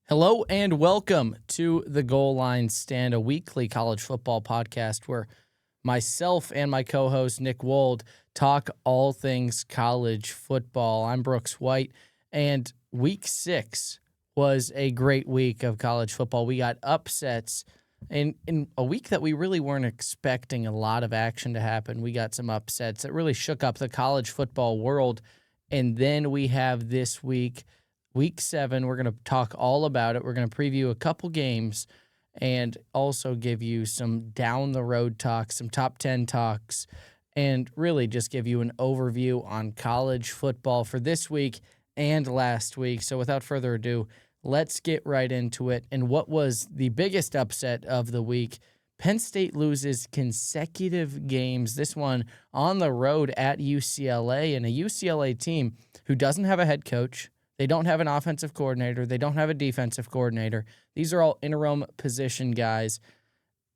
Hello and welcome to the Goal Line Stand, a weekly college football podcast where myself and my co-host Nick Wold talk all things college football. I'm Brooks White, and week 6 was a great week of college football. We got upsets in a week that we really weren't expecting a lot of action to happen. We got some upsets that really shook up the college football world, and then we have this week, Week 7, we're going to talk all about it. We're going to preview a couple games and also give you some down-the-road talks, some top 10 talks, and really just give you an overview on college football for this week and last week. So without further ado, let's get right into it. And what was the biggest upset of the week? Penn State loses consecutive games, this one on the road at UCLA, and a UCLA team who doesn't have a head coach. They don't have an offensive coordinator. They don't have a defensive coordinator. These are all interim position guys,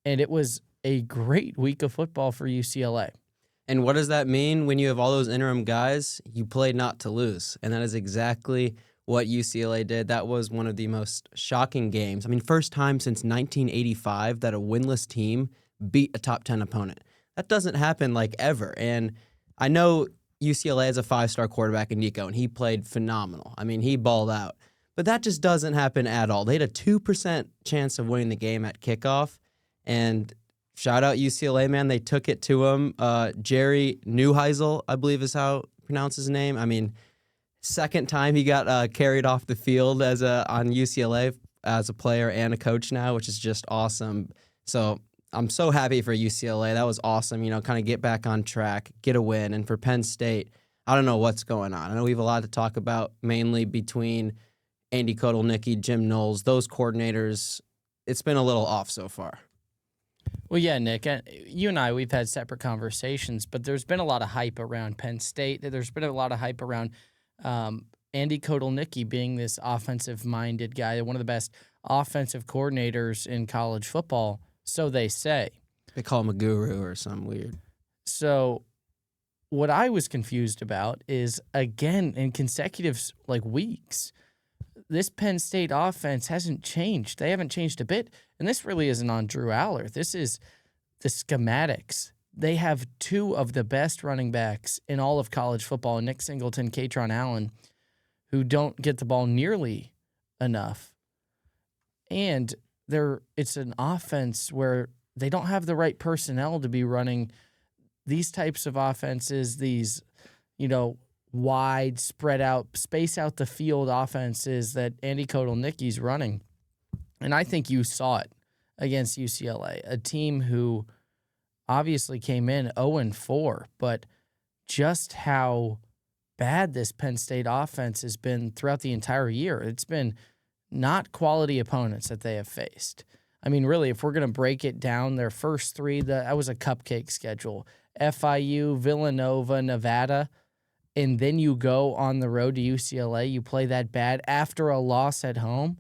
and it was a great week of football for UCLA. And what does that mean when you have all those interim guys? You play not to lose, and that is exactly what UCLA did. That was one of the most shocking games. I mean, first time since 1985 that a winless team beat a top 10 opponent. That doesn't happen like ever, and I know UCLA has a 5-star quarterback in Nico, and he played phenomenal. I mean, he balled out. But that just doesn't happen at all. They had a 2% chance of winning the game at kickoff, and shout out UCLA, man. They took it to him. Jerry Neuheisel, I believe is how you pronounce his name. I mean, second time he got carried off the field on UCLA as a player and a coach now, which is just awesome. So I'm so happy for UCLA. That was awesome, kind of get back on track, get a win. And for Penn State, I don't know what's going on. I know we have a lot to talk about, mainly between Andy Kotelnicki, Jim Knowles, those coordinators. It's been a little off so far. Well, yeah, Nick, you and I, we've had separate conversations, but there's been a lot of hype around Penn State. There's been a lot of hype around Andy Kotelnicki being this offensive-minded guy, one of the best offensive coordinators in college football. So they say. They call him a guru or something weird. So what I was confused about is, again, in consecutive weeks, this Penn State offense hasn't changed. They haven't changed a bit. And this really isn't on Drew Aller. This is the schematics. They have 2 of the best running backs in all of college football, Nick Singleton, Katron Allen, who don't get the ball nearly enough. And it's an offense where they don't have the right personnel to be running these types of offenses, these, wide, spread out, space out the field offenses that Andy Kotelnicki's running. And I think you saw it against UCLA, a team who obviously came in 0-4, but just how bad this Penn State offense has been throughout the entire year. It's been not quality opponents that they have faced. I mean, really, if we're going to break it down, their first 3, that was a cupcake schedule. FIU, Villanova, Nevada, and then you go on the road to UCLA. You play that bad after a loss at home.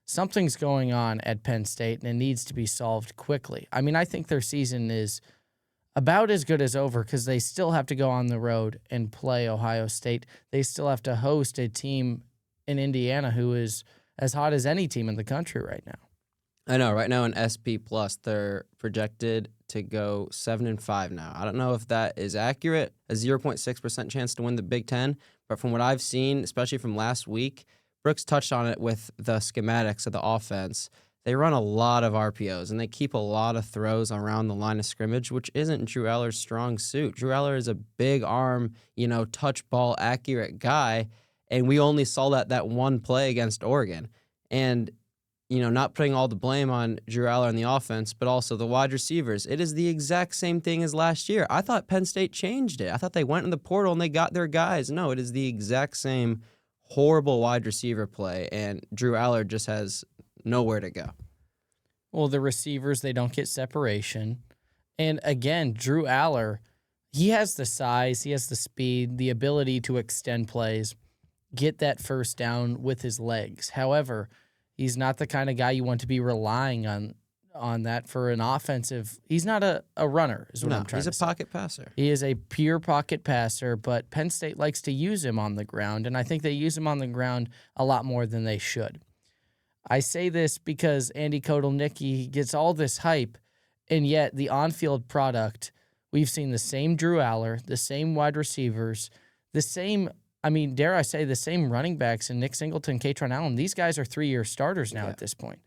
Something's going on at Penn State, and it needs to be solved quickly. I mean, I think their season is about as good as over because they still have to go on the road and play Ohio State. They still have to host a team in Indiana who is as hot as any team in the country right now. I know. Right now in SP+, they're projected to go 7-5 now. I don't know if that is accurate, a 0.6% chance to win the Big Ten, but from what I've seen, especially from last week, Brooks touched on it with the schematics of the offense. They run a lot of RPOs, and they keep a lot of throws around the line of scrimmage, which isn't Drew Aller's strong suit. Drew Aller is a big arm, touch ball accurate guy, and we only saw that one play against Oregon. And, not putting all the blame on Drew Aller and the offense, but also the wide receivers. It is the exact same thing as last year. I thought Penn State changed it. I thought they went in the portal and they got their guys. No, it is the exact same horrible wide receiver play, and Drew Aller just has nowhere to go. Well, the receivers, they don't get separation. And again, Drew Aller, he has the size, he has the speed, the ability to extend plays, get that first down with his legs. However, he's not the kind of guy you want to be relying on that for an offensive. He's not a runner, is what I'm trying to say. He's a pocket passer. He is a pure pocket passer, but Penn State likes to use him on the ground, and I think they use him on the ground a lot more than they should. I say this because Andy Kotelnicki gets all this hype, and yet the on-field product, we've seen the same Drew Aller, the same wide receivers, the same, dare I say, the same running backs in Nick Singleton, Katron Allen. These guys are 3-year starters now at this point.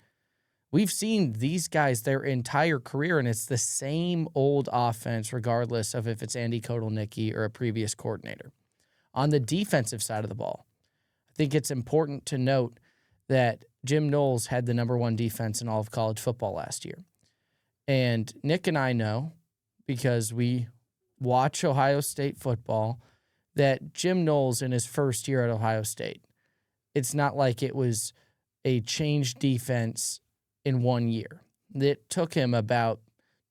We've seen these guys their entire career, and it's the same old offense regardless of if it's Andy Kotelnicki or a previous coordinator. On the defensive side of the ball, I think it's important to note that Jim Knowles had the number one defense in all of college football last year. And Nick and I know, because we watch Ohio State football, that Jim Knowles in his first year at Ohio State, it's not like it was a changed defense in 1 year. It took him about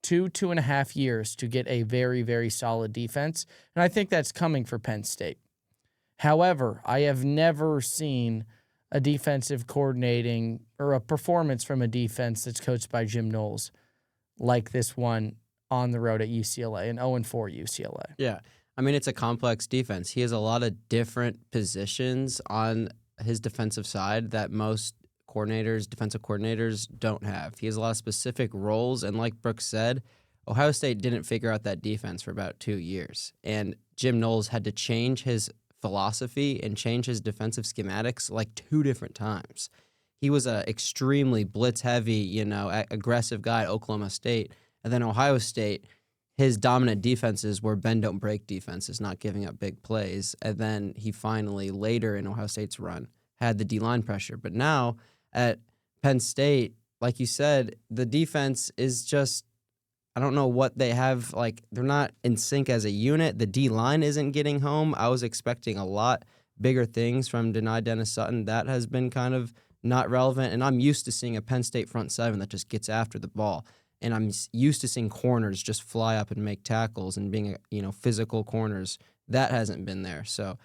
2.5 years to get a very, very solid defense, and I think that's coming for Penn State. However, I have never seen a defensive coordinating or a performance from a defense that's coached by Jim Knowles like this one on the road at UCLA, an 0-4 UCLA. Yeah. It's a complex defense. He has a lot of different positions on his defensive side that most defensive coordinators don't have. He has a lot of specific roles, and like Brooks said, Ohio State didn't figure out that defense for about 2 years, and Jim Knowles had to change his philosophy and change his defensive schematics like 2 different times. He was an extremely blitz-heavy, aggressive guy at Oklahoma State, and then Ohio State, his dominant defenses were bend-don't-break defenses, not giving up big plays, and then he finally, later in Ohio State's run, had the D-line pressure. But now, at Penn State, like you said, the defense is just, I don't know what they have. They're not in sync as a unit. The D-line isn't getting home. I was expecting a lot bigger things from Deni Dennis Sutton. That has been kind of not relevant, and I'm used to seeing a Penn State front seven that just gets after the ball. And I'm used to seeing corners just fly up and make tackles and being, physical corners. That hasn't been there. So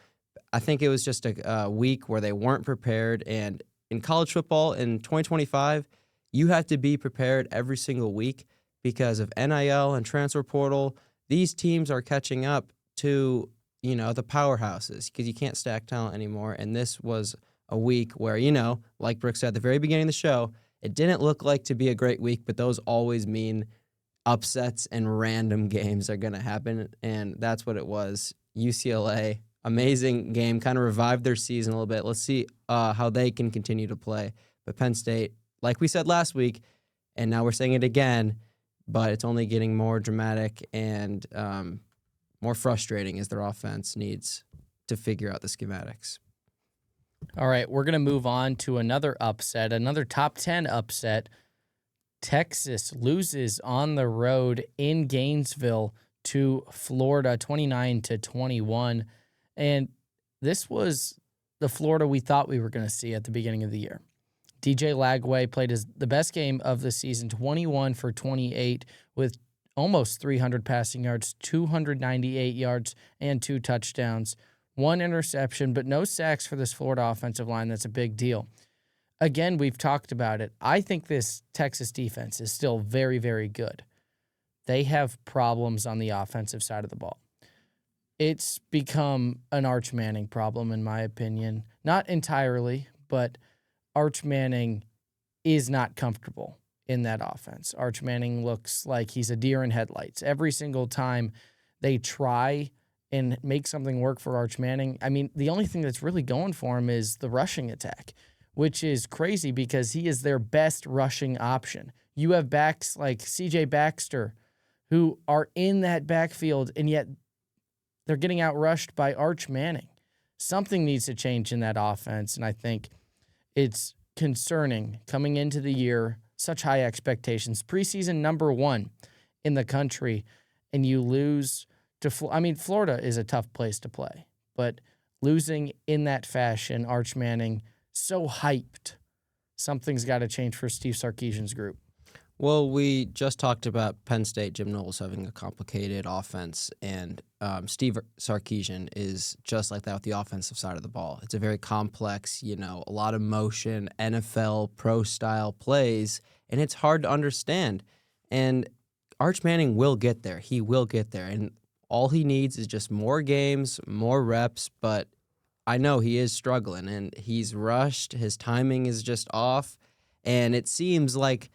I think it was just a week where they weren't prepared, and in college football in 2025, you have to be prepared every single week because of NIL and transfer portal. These teams are catching up to, the powerhouses because you can't stack talent anymore. And this was a week where, like Brooks said at the very beginning of the show, it didn't look like to be a great week, but those always mean upsets and random games are going to happen. And that's what it was. UCLA, amazing game, kind of revived their season a little bit. Let's see how they can continue to play. But Penn State, like we said last week, and now we're saying it again, but it's only getting more dramatic and more frustrating as their offense needs to figure out the schematics. All right, we're going to move on to another upset, another top 10 upset. Texas loses on the road in Gainesville to Florida 29-21. And this was the Florida we thought we were going to see at the beginning of the year. DJ Lagway played the best game of the season, 21 for 28 with almost 300 passing yards, 298 yards, and 2 touchdowns. 1 interception, but no sacks for this Florida offensive line. That's a big deal. Again, we've talked about it. I think this Texas defense is still very, very good. They have problems on the offensive side of the ball. It's become an Arch Manning problem, in my opinion. Not entirely, but Arch Manning is not comfortable in that offense. Arch Manning looks like he's a deer in headlights. Every single time they try and make something work for Arch Manning, the only thing that's really going for him is the rushing attack, which is crazy because he is their best rushing option. You have backs like C.J. Baxter who are in that backfield, and yet they're getting outrushed by Arch Manning. Something needs to change in that offense, and I think it's concerning coming into the year, such high expectations. Preseason number 1 in the country, and you lose to Florida is a tough place to play, but losing in that fashion, Arch Manning, so hyped, something's got to change for Steve Sarkisian's group. Well, we just talked about Penn State, Jim Knowles having a complicated offense, and Steve Sarkisian is just like that with the offensive side of the ball. It's a very complex, a lot of motion, NFL pro-style plays, and it's hard to understand. And Arch Manning will get there. He will get there, and all he needs is just more games, more reps, but I know he is struggling, and he's rushed. His timing is just off. And it seems like,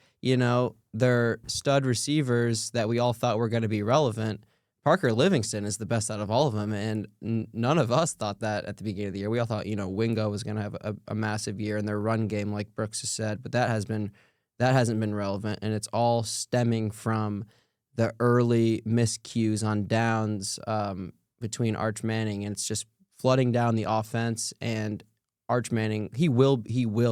their stud receivers that we all thought were going to be relevant, Parker Livingston is the best out of all of them, and none of us thought that at the beginning of the year. We all thought, Wingo was going to have a massive year in their run game, like Brooks has said, but that hasn't been relevant, and it's all stemming from the early miscues on downs between Arch Manning, and it's just flooding down the offense. And Arch Manning, he will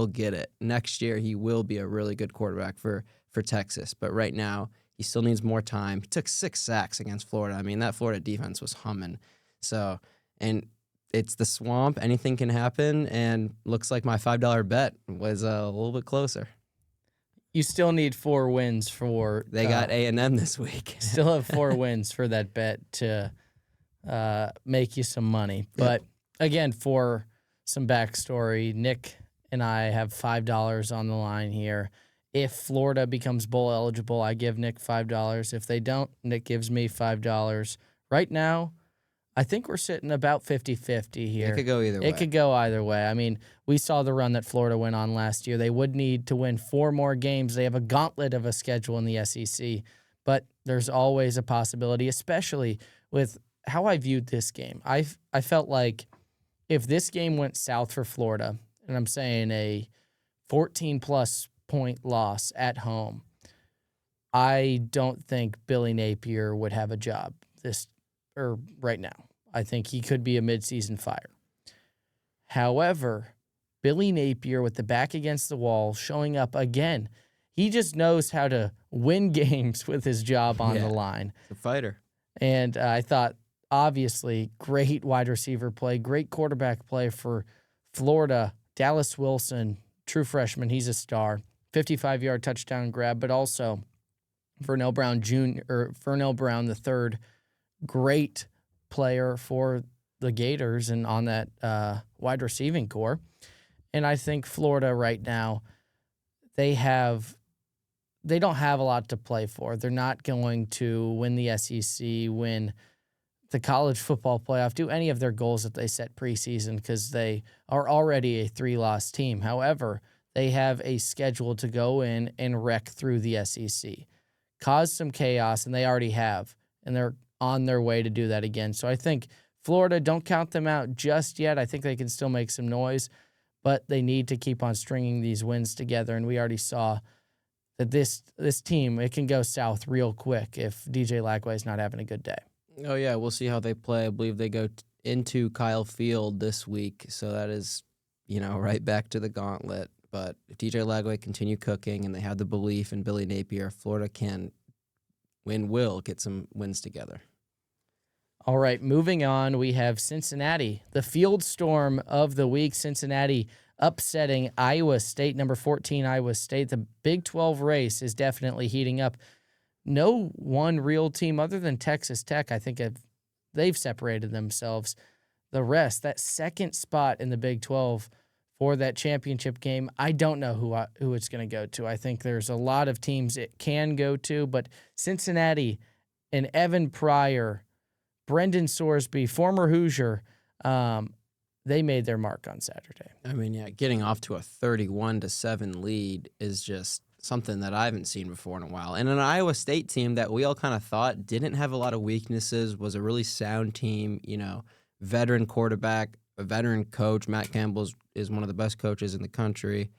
get it next year. He will be a really good quarterback for Texas, but right now, he still needs more time. He took 6 sacks against Florida. I mean, that Florida defense was humming. So, and it's the swamp. Anything can happen. And looks like my $5 bet was a little bit closer. You still need 4 wins for... They got A&M this week. Still have 4 wins for that bet to make you some money. But, again, for some backstory, Nick and I have $5 on the line here. If Florida becomes bowl eligible, I give Nick $5. If they don't, Nick gives me $5. Right now, I think we're sitting about 50-50 here. It could go either way. It could go either way. I mean, we saw the run that Florida went on last year. They would need to win 4 more games. They have a gauntlet of a schedule in the SEC, but there's always a possibility, especially with how I viewed this game. I felt like if this game went south for Florida, and I'm saying a 14-plus point loss at home, I don't think Billy Napier would have a job right now. I think he could be a midseason fire. However, Billy Napier with the back against the wall showing up again, he just knows how to win games with his job on the line. He's a fighter. And I thought, obviously, great wide receiver play, great quarterback play for Florida. Dallas Wilson, true freshman, he's a star. 55-yard touchdown grab, but also Vernell Brown the third, great player for the Gators and on that wide receiving core. And I think Florida right now, they don't have a lot to play for. They're not going to win the SEC, win the college football playoff, do any of their goals that they set preseason because they are already a 3-loss team. However, they have a schedule to go in and wreck through the SEC, cause some chaos, and they already have, and they're on their way to do that again. So I think Florida, don't count them out just yet. I think they can still make some noise, but they need to keep on stringing these wins together, and we already saw that this team, it can go south real quick if DJ Lagway is not having a good day. Oh, yeah, we'll see how they play. I believe they go into Kyle Field this week, so that is, right back to the gauntlet. But if DJ Lagway continue cooking and they have the belief in Billy Napier, Florida will get some wins together. All right, moving on, we have Cincinnati, the field storm of the week. Cincinnati upsetting Iowa State, number 14 Iowa State. The Big 12 race is definitely heating up. No one real team other than Texas Tech, I think they've separated themselves. The rest, that second spot in the Big 12 for that championship game, I don't know who it's going to go to. I think there's a lot of teams it can go to, but Cincinnati and Evan Pryor, Brendan Sorsby, former Hoosier, they made their mark on Saturday. I mean, yeah, getting off to a 31-7 lead is just something that I haven't seen before in a while. And an Iowa State team that we all kind of thought didn't have a lot of weaknesses, was a really sound team, veteran quarterback, a veteran coach. Matt Campbell is one of the best coaches in the country.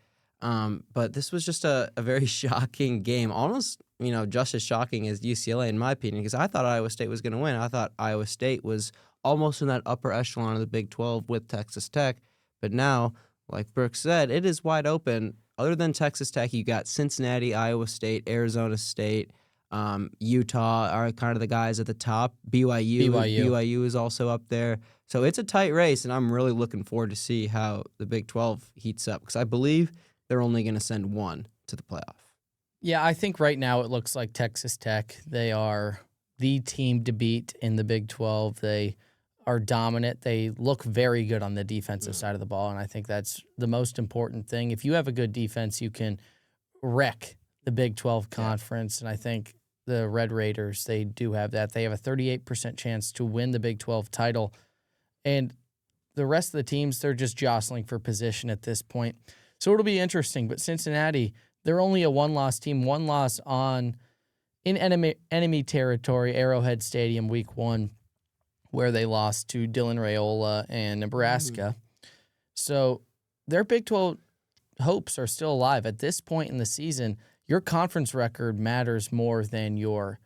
But this was just a very shocking game, almost, just as shocking as UCLA in my opinion, because I thought Iowa State was going to win. I thought Iowa State was almost in that upper echelon of the Big 12 with Texas Tech. But now, like Brooks said, it is wide open. Other than Texas Tech, you got Cincinnati, Iowa State, Arizona State, Utah are kind of the guys at the top. BYU is also up there. So it's a tight race, and I'm really looking forward to see how the Big 12 heats up, because I believe they're only going to send one to the playoff. Yeah, I think right now it looks like Texas Tech. They are the team to beat in the Big 12. They are dominant. They look very good on the defensive side of the ball, and I think that's the most important thing. If you have a good defense, you can wreck the Big 12 conference, and I think the Red Raiders, they do have that. They have a 38% chance to win the Big 12 title, and the rest of the teams, they're just jostling for position at this point. So it'll be interesting. But Cincinnati, they're only a one-loss team, one loss in enemy territory, Arrowhead Stadium, Week 1, where they lost to Dylan Raiola and Nebraska. So their Big 12 hopes are still alive. At this point in the season, your conference record matters more than your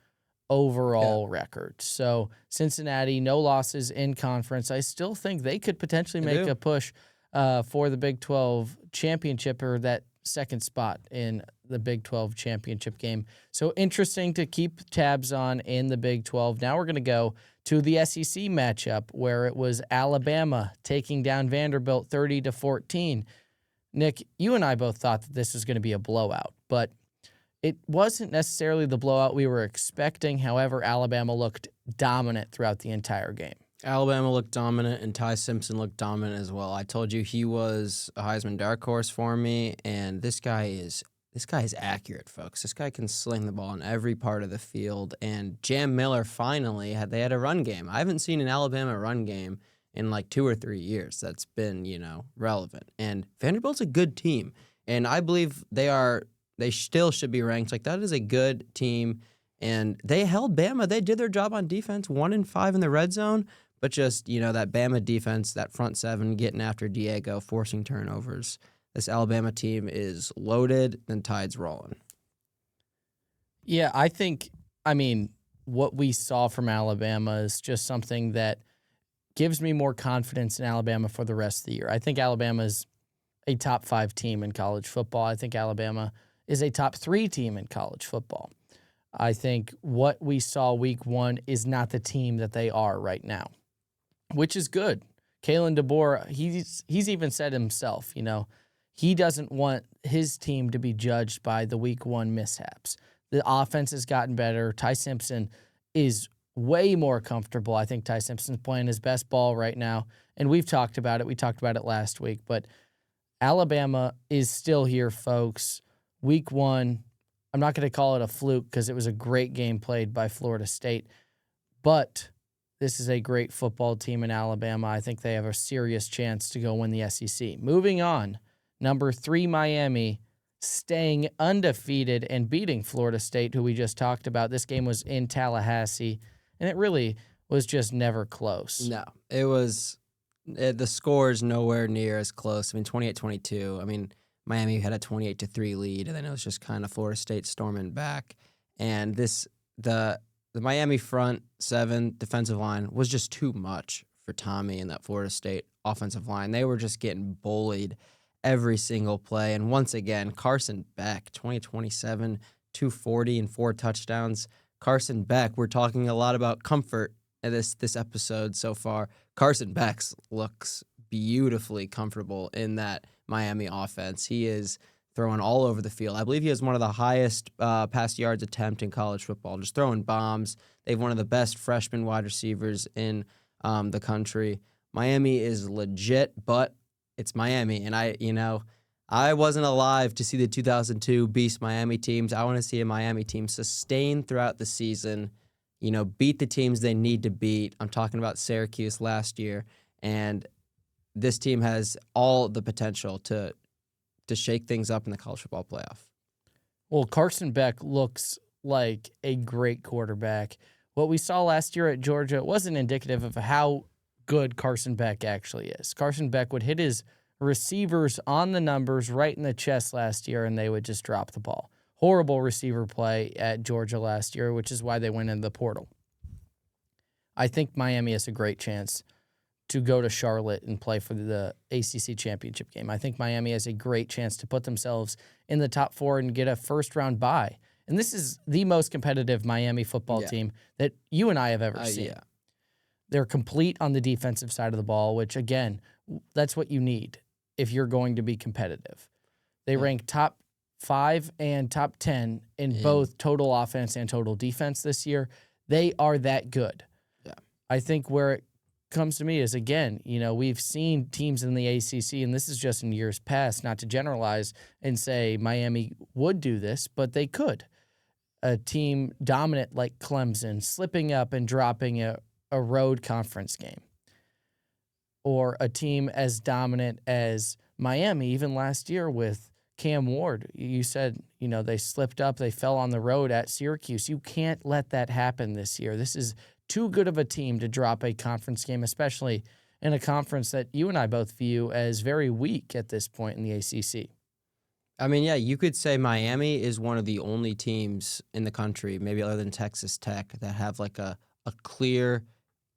overall record. So Cincinnati, no losses in conference. I still think they could potentially make a push for the Big 12 championship or that second spot in the Big 12 championship game. So interesting to keep tabs on in the Big 12. Now we're going to go to the SEC matchup where it was Alabama taking down Vanderbilt 30-14. Nick, you and I both thought that this was going to be a blowout, but it wasn't necessarily the blowout we were expecting. However, Alabama looked dominant throughout the entire game. Alabama looked dominant, and Ty Simpson looked dominant as well. I told you he was a Heisman dark horse for me, and this guy is accurate, folks. This guy can sling the ball in every part of the field. And Jam Miller finally had a run game. I haven't seen an Alabama run game in like 2 or 3 years that's been relevant. And Vanderbilt's a good team, and I believe they still should be ranked. Like, that is a good team. And they held Bama. They did their job on defense, 1-5 in the red zone. But just, that Bama defense, that front seven, getting after Diego, forcing turnovers. This Alabama team is loaded, and Tide's rolling. Yeah, what we saw from Alabama is just something that gives me more confidence in Alabama for the rest of the year. I think Alabama's a top 5 team in college football. I think Alabama is a top 3 team in college football. I think what we saw Week 1 is not the team that they are right now, which is good. Kalen DeBoer, he's even said himself, he doesn't want his team to be judged by the Week 1 mishaps. The offense has gotten better. Ty Simpson is way more comfortable. I think Ty Simpson's playing his best ball right now, and we've talked about it. We talked about it last week, but Alabama is still here, folks. Week 1, I'm not going to call it a fluke because it was a great game played by Florida State, but this is a great football team in Alabama. I think they have a serious chance to go win the SEC. Moving on, number 3, Miami, staying undefeated and beating Florida State, who we just talked about. This game was in Tallahassee, and it really was just never close. No, it was the score is nowhere near as close. 28-22. Miami had a 28-3 lead, and then it was just kind of Florida State storming back. And the Miami front 7 defensive line was just too much for Tommy and that Florida State offensive line. They were just getting bullied every single play. And once again, Carson Beck, 20-27, 240 and 4 touchdowns. Carson Beck, we're talking a lot about comfort in this episode so far. Carson Beck looks beautifully comfortable in that Miami offense. He is throwing all over the field. I believe he has one of the highest pass yards attempt in college football, just throwing bombs. They have one of the best freshman wide receivers in the country. Miami is legit, but it's Miami. And I wasn't alive to see the 2002 Beast Miami teams. I want to see a Miami team sustain throughout the season, beat the teams they need to beat. I'm talking about Syracuse last year. And this team has all the potential to shake things up in the college football playoff. Well, Carson Beck looks like a great quarterback. What we saw last year at Georgia wasn't indicative of how good Carson Beck actually is. Carson Beck would hit his receivers on the numbers right in the chest last year, and they would just drop the ball. Horrible receiver play at Georgia last year, which is why they went into the portal. I think Miami has a great chance to go to Charlotte and play for the ACC championship game. I think Miami has a great chance to put themselves in the top 4 and get a first-round bye. And this is the most competitive Miami football team that you and I have ever seen. Yeah. They're complete on the defensive side of the ball, which, again, that's what you need if you're going to be competitive. They rank top 5 and top 10 in both total offense and total defense this year. They are that good. Yeah. I think where it comes to me is, again, we've seen teams in the ACC, and this is just in years past, not to generalize and say Miami would do this, but they could. A team dominant like Clemson slipping up and dropping a road conference game. Or a team as dominant as Miami, even last year with Cam Ward, you said, they slipped up, they fell on the road at Syracuse. You can't let that happen this year. This is too good of a team to drop a conference game, especially in a conference that you and I both view as very weak at this point in the ACC. I mean, yeah, you could say Miami is one of the only teams in the country, maybe other than Texas Tech, that have like a clear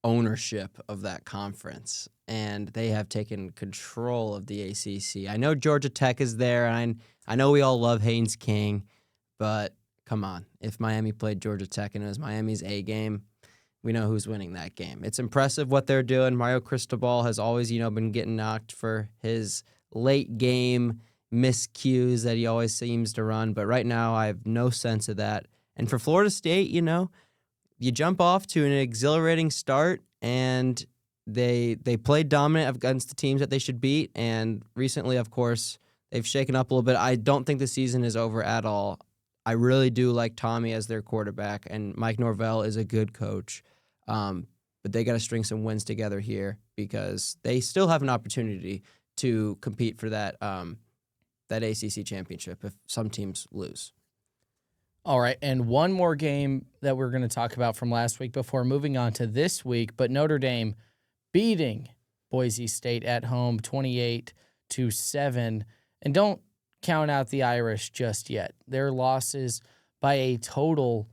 ownership of that conference, and they have taken control of the ACC. I know Georgia Tech is there, and I know we all love Haynes King, but come on. If Miami played Georgia Tech and it was Miami's A game, we know who's winning that game. It's impressive what they're doing. Mario Cristobal has always, been getting knocked for his late game miscues that he always seems to run, but right now I have no sense of that. And for Florida State, you jump off to an exhilarating start, and they played dominant against the teams that they should beat, and recently, of course, they've shaken up a little bit. I don't think the season is over at all. I really do like Tommy as their quarterback, and Mike Norvell is a good coach, but they got to string some wins together here because they still have an opportunity to compete for that ACC championship if some teams lose. All right, and one more game that we're going to talk about from last week before moving on to this week, but Notre Dame beating Boise State at home 28-7. And don't count out the Irish just yet. Their losses by a total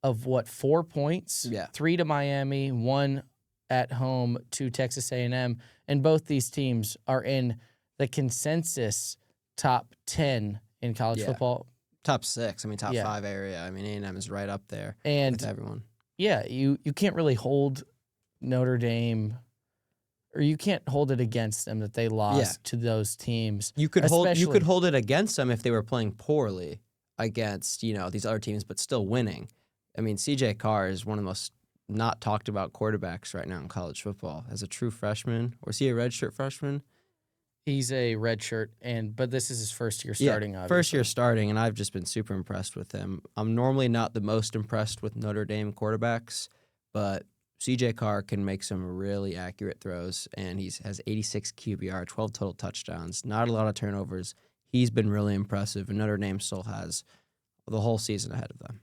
of 4 points? Yeah. 3 to Miami, 1 at home to Texas A&M, and both these teams are in the consensus top 10 in college football. Top 6, top 5 area. A&M is right up there with everyone. Yeah, you can't really hold Notre Dame, or you can't hold it against them that they lost to those teams. You could hold it against them if they were playing poorly against, these other teams, but still winning. CJ Carr is one of the most not talked about quarterbacks right now in college football. As a true freshman, or is he a redshirt freshman? He's a redshirt, but this is his first year starting, obviously. First year starting, and I've just been super impressed with him. I'm normally not the most impressed with Notre Dame quarterbacks, but CJ Carr can make some really accurate throws, and he has 86 QBR, 12 total touchdowns, not a lot of turnovers. He's been really impressive, and Notre Dame still has the whole season ahead of them.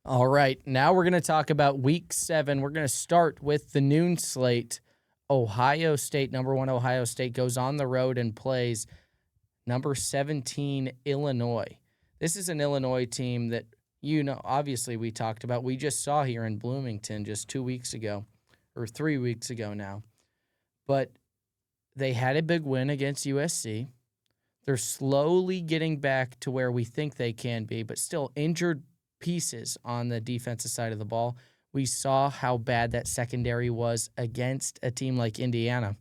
All right, now we're going to talk about Week 7. We're going to start with the noon slate. Ohio State, number 1 Ohio State, goes on the road and plays number 17 Illinois. This is an Illinois team that, obviously we talked about. We just saw here in Bloomington just 2 weeks ago, or 3 weeks ago now. But they had a big win against USC. They're slowly getting back to where we think they can be, but still injured pieces on the defensive side of the ball. We saw how bad that secondary was against a team like Indiana.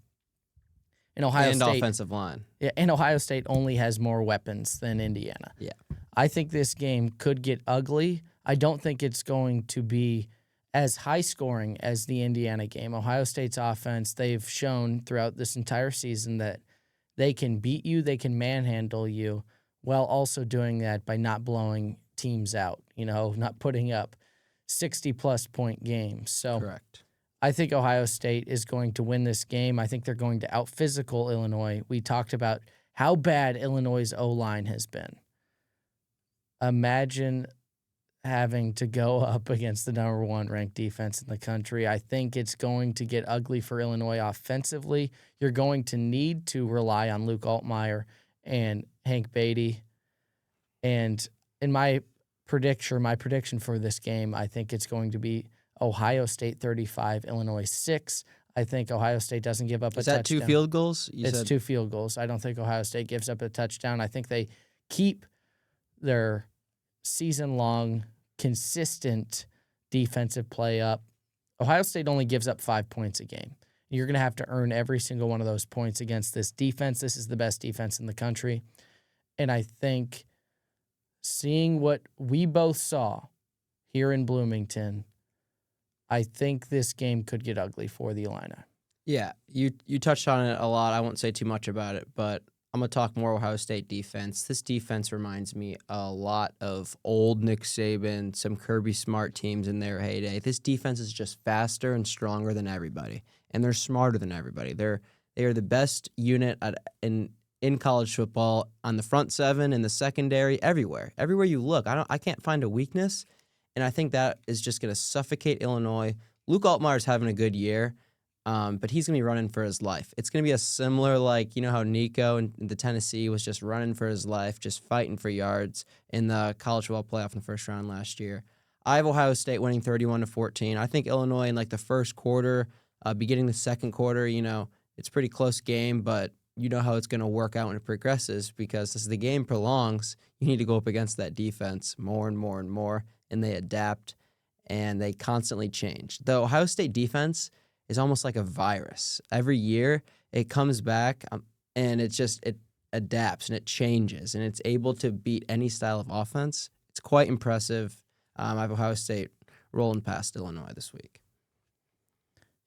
And Ohio State, offensive line. Yeah, and Ohio State only has more weapons than Indiana. Yeah. I think this game could get ugly. I don't think it's going to be as high scoring as the Indiana game. Ohio State's offense, they've shown throughout this entire season that they can beat you, they can manhandle you, while also doing that by not blowing teams out, not putting up 60-plus point games. So correct. I think Ohio State is going to win this game. I think they're going to out-physical Illinois. We talked about how bad Illinois' O-line has been. Imagine having to go up against the number 1 ranked defense in the country. I think it's going to get ugly for Illinois offensively. You're going to need to rely on Luke Altmaier and Hank Beatty. And in my prediction for this game, I think it's going to be Ohio State 35, Illinois 6. I think Ohio State doesn't give up a touchdown. Is that 2 field goals? It's 2 field goals. I don't think Ohio State gives up a touchdown. I think they keep their season-long, consistent defensive play up. Ohio State only gives up 5 points a game. You're going to have to earn every single one of those points against this defense. This is the best defense in the country. And I think seeing what we both saw here in Bloomington, I think this game could get ugly for the Illini. Yeah, you touched on it a lot. I won't say too much about it, but I'm going to talk more Ohio State defense. This defense reminds me a lot of old Nick Saban, some Kirby Smart teams in their heyday. This defense is just faster and stronger than everybody, and they're smarter than everybody. They're They are the best unit in college football on the front seven, in the secondary, everywhere. Everywhere you look, I can't find a weakness, and I think that is just going to suffocate Illinois. Luke Altmaier's having a good year, but he's going to be running for his life. It's going to be a similar, how Nico in the Tennessee was just running for his life, just fighting for yards in the college football playoff in the first round last year. I have Ohio State winning 31-14. I think Illinois in the first quarter, beginning the second quarter, it's a pretty close game, but you know how it's going to work out when it progresses, because as the game prolongs, you need to go up against that defense more and more and more, and they adapt, and they constantly change. The Ohio State defense is almost like a virus. Every year, it comes back, and it adapts, and it changes, and it's able to beat any style of offense. It's quite impressive. I have Ohio State rolling past Illinois this week.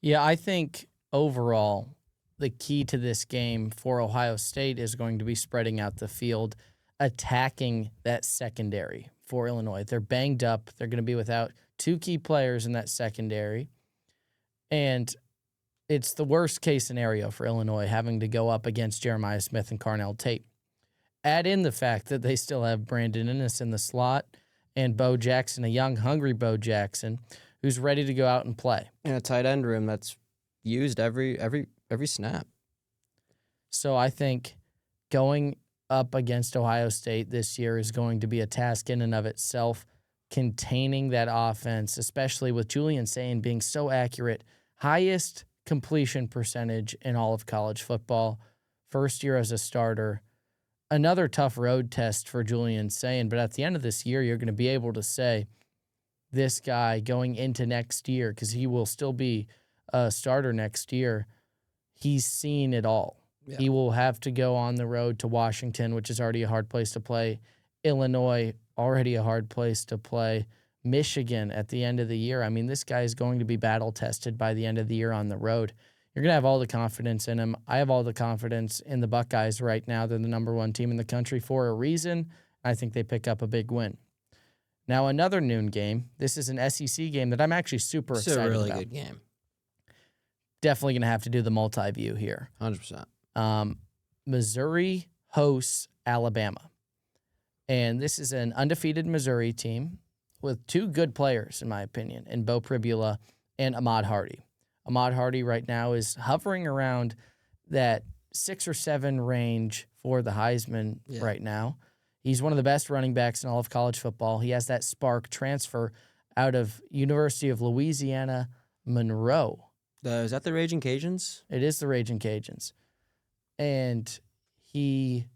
Yeah, I think overall, the key to this game for Ohio State is going to be spreading out the field, attacking that secondary for Illinois. They're banged up. They're going to be without two key players in that secondary. And it's the worst case scenario for Illinois, having to go up against Jeremiah Smith and Carnell Tate. Add in the fact that they still have Brandon Innes in the slot and Bo Jackson, a young, hungry Bo Jackson, who's ready to go out and play. In a tight end room that's used every snap. So I think going up against Ohio State this year is going to be a task in and of itself, containing that offense, especially with Julian Sayin being so accurate. Highest completion percentage in all of college football. First year as a starter. Another tough road test for Julian Sayin, but at the end of this year, you're going to be able to say this guy going into next year, because he will still be a starter next year, he's seen it all. Yeah. He will have to go on the road to Washington, which is already a hard place to play. Illinois, already a hard place to play. Michigan at the end of the year. I mean, this guy is going to be battle-tested by the end of the year on the road. You're going to have all the confidence in him. I have all the confidence in the Buckeyes right now. They're the number one team in the country for a reason. I think they pick up a big win. Now, another noon game. This is an SEC game that I'm actually super excited about. It's a really good game. Definitely going to have to do the multi-view here. 100%. Missouri hosts Alabama. And this is an undefeated Missouri team with two good players, in my opinion, in Bo Pribula and Ahmad Hardy. Ahmad Hardy right now is hovering around that 6 or 7 range for the Heisman right now. He's one of the best running backs in all of college football. He has that spark transfer out of University of Louisiana, Monroe. Is that the Raging Cajuns? It is the Raging Cajuns. And he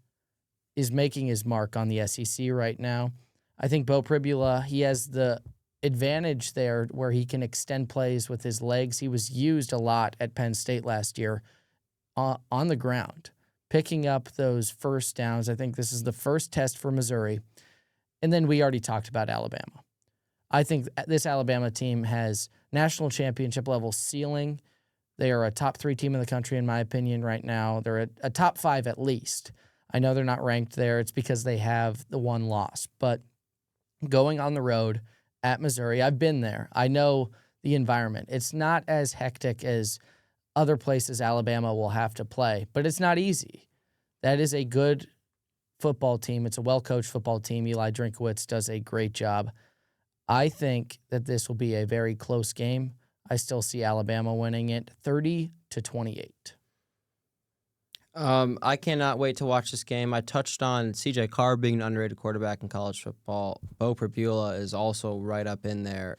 is making his mark on the SEC right now. I think Bo Pribula, he has the advantage there where he can extend plays with his legs. He was used a lot at Penn State last year on the ground, picking up those first downs. I think this is the first test for Missouri. And then we already talked about Alabama. I think this Alabama team has national championship level ceiling. They are a top 3 team in the country, in my opinion, right now. They're a top 5 at least. I know they're not ranked there. It's because they have the one loss. But going on the road at Missouri, I've been there. I know the environment. It's not as hectic as other places Alabama will have to play, but it's not easy. That is a good football team. It's a well-coached football team. Eli Drinkowitz does a great job. I think that this will be a very close game. I still see Alabama winning it 30-28. I cannot wait to watch this game. I touched on C.J. Carr being an underrated quarterback in college football. Bo Pribula is also right up in there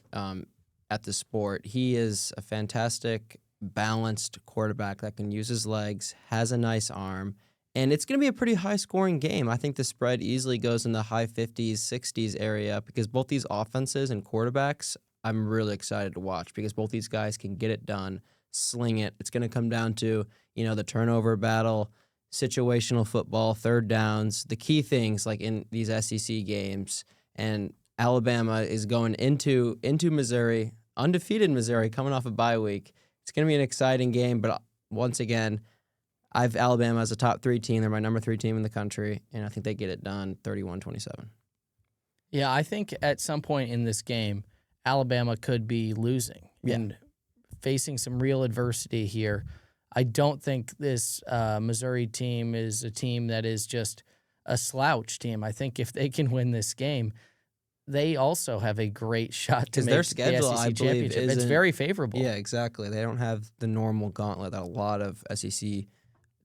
at the sport. He is a fantastic, balanced quarterback that can use his legs, has a nice arm, and it's going to be a pretty high-scoring game. I think the spread easily goes in the high 50s, 60s area because both these offenses and quarterbacks, I'm really excited to watch because both these guys can get it done, sling it. It's going to come down to, the turnover battle, situational football, third downs, the key things like in these SEC games. And Alabama is going into Missouri, undefeated Missouri, coming off a bye week. It's going to be an exciting game, but once again, I have Alabama as a top 3 team. They're my number 3 team in the country, and I think they get it done 31-27. Yeah, I think at some point in this game, Alabama could be losing and facing some real adversity here. I don't think this Missouri team is a team that is just a slouch team. I think if they can win this game, they also have a great shot to make their schedule, the SEC I believe, championship. It's very favorable. Yeah, exactly. They don't have the normal gauntlet that a lot of SEC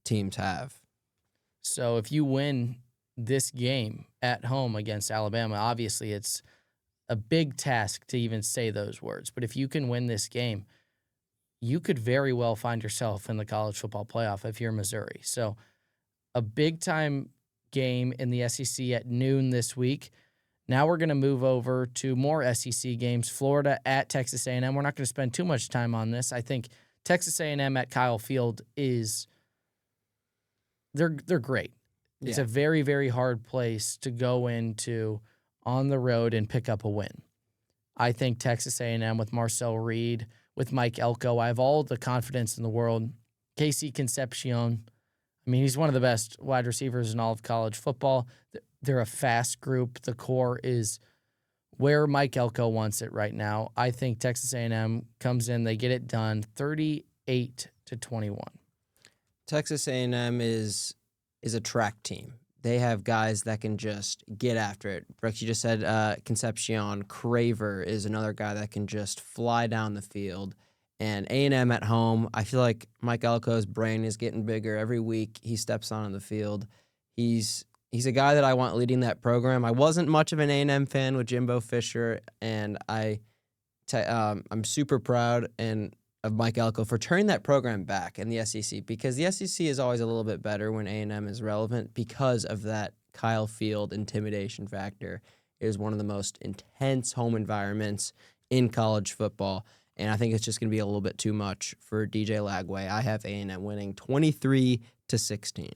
teams have. So if you win this game at home against Alabama, obviously it's a big task to even say those words. But if you can win this game, you could very well find yourself in the college football playoff if you're Missouri. So a big-time game in the SEC at noon this week. Now we're going to move over to more SEC games. Florida at Texas A&M. We're not going to spend too much time on this. I think Texas A&M at Kyle Field is they're great. It's a very, very hard place to go into on the road and pick up a win. I think Texas A&M with Marcel Reed, with Mike Elko, I have all the confidence in the world. Casey Concepcion, I mean, he's one of the best wide receivers in all of college football. They're a fast group. The core is where Mike Elko wants it right now. I think Texas A&M comes in, they get it done, 38-21. Texas A&M is a track team. They have guys that can just get after it. Brooks, you just said Concepcion. Craver is another guy that can just fly down the field. And A&M at home, I feel like Mike Elko's brain is getting bigger every week he steps on the field. He's a guy that I want leading that program. I wasn't much of an A&M fan with Jimbo Fisher, and I'm super proud of Mike Elko for turning that program back in the SEC, because the SEC is always a little bit better when A&M is relevant because of that Kyle Field intimidation factor. It is one of the most intense home environments in college football, and I think it's just going to be a little bit too much for DJ Lagway. I have A&M winning 23-16.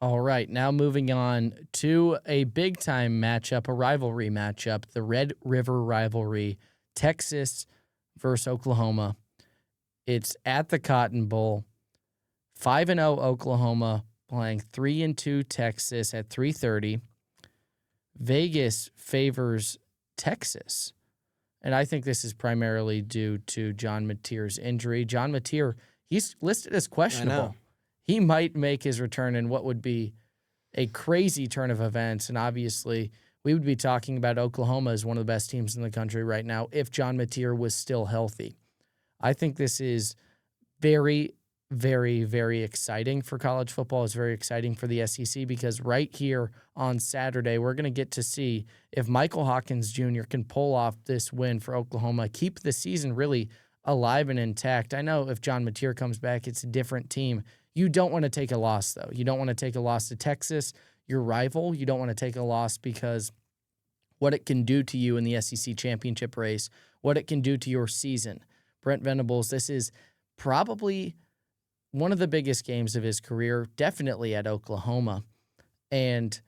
All right, now moving on to a big-time matchup, a rivalry matchup, the Red River rivalry, Texas versus Oklahoma. It's at the Cotton Bowl. 5-0 Oklahoma playing 3-2 Texas at 3:30. Vegas favors Texas. And I think this is primarily due to John Mateer's injury. John Mateer, he's listed as questionable. He might make his return in what would be a crazy turn of events. And obviously, we would be talking about Oklahoma as one of the best teams in the country right now if John Mateer was still healthy. I think this is very, very, very exciting for college football. It's very exciting for the SEC because right here on Saturday, we're going to get to see if Michael Hawkins Jr. can pull off this win for Oklahoma, keep the season really alive and intact. I know if John Mateer comes back, it's a different team. You don't want to take a loss, though. You don't want to take a loss to Texas, your rival. You don't want to take a loss because what it can do to you in the SEC championship race, what it can do to your season. Brent Venables, this is probably one of the biggest games of his career, definitely at Oklahoma. And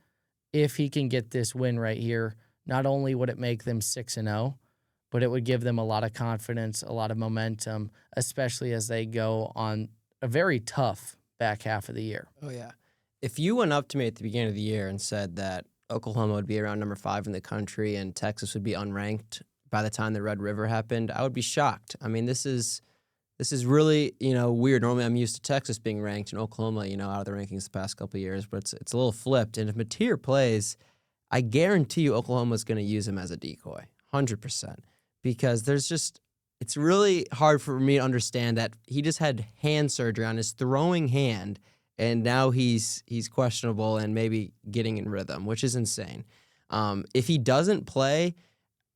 if he can get this win right here, not only would it make them 6-0, but it would give them a lot of confidence, a lot of momentum, especially as they go on a very tough back half of the year. Oh, yeah. If you went up to me at the beginning of the year and said that Oklahoma would be around number 5 in the country and Texas would be unranked by the time the Red River happened, I would be shocked. I mean, this is really, weird. Normally I'm used to Texas being ranked and Oklahoma, out of the rankings the past couple of years, but it's a little flipped. And if Mateer plays, I guarantee you Oklahoma's going to use him as a decoy, 100%, because it's really hard for me to understand that he just had hand surgery on his throwing hand, and now he's questionable and maybe getting in rhythm, which is insane. If he doesn't play,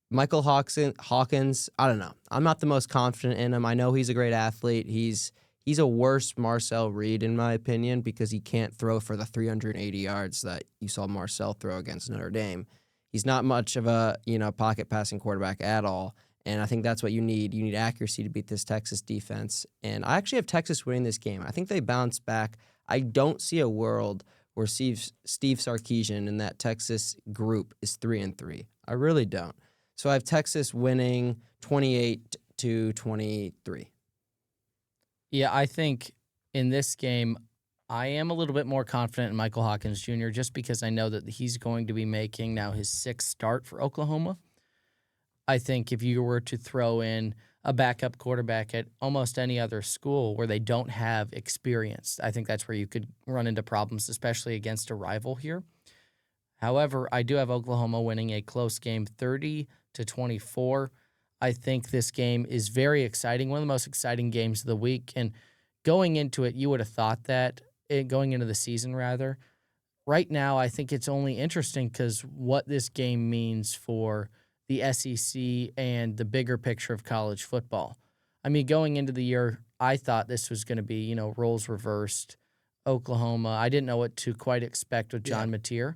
Michael Hawkins, I don't know. I'm not the most confident in him. I know he's a great athlete. He's a worse Marcel Reed, in my opinion, because he can't throw for the 380 yards that you saw Marcel throw against Notre Dame. He's not much of a pocket passing quarterback at all. And I think that's what you need. You need accuracy to beat this Texas defense. And I actually have Texas winning this game. I think they bounce back. I don't see a world where Steve Sarkisian and that Texas group is 3-3. I really don't. So I have Texas winning 28-23. Yeah, I think in this game, I am a little bit more confident in Michael Hawkins Jr. just because I know that he's going to be making now his 6th start for Oklahoma. I think if you were to throw in a backup quarterback at almost any other school where they don't have experience. I think that's where you could run into problems, especially against a rival here. However, I do have Oklahoma winning a close game 30-24. I think this game is very exciting, one of the most exciting games of the week. And going into it, you would have thought that, going into the season rather. Right now, I think it's only interesting because what this game means for the SEC and the bigger picture of college football. I mean, going into the year, I thought this was going to be, roles reversed, Oklahoma. I didn't know what to quite expect with John Mateer.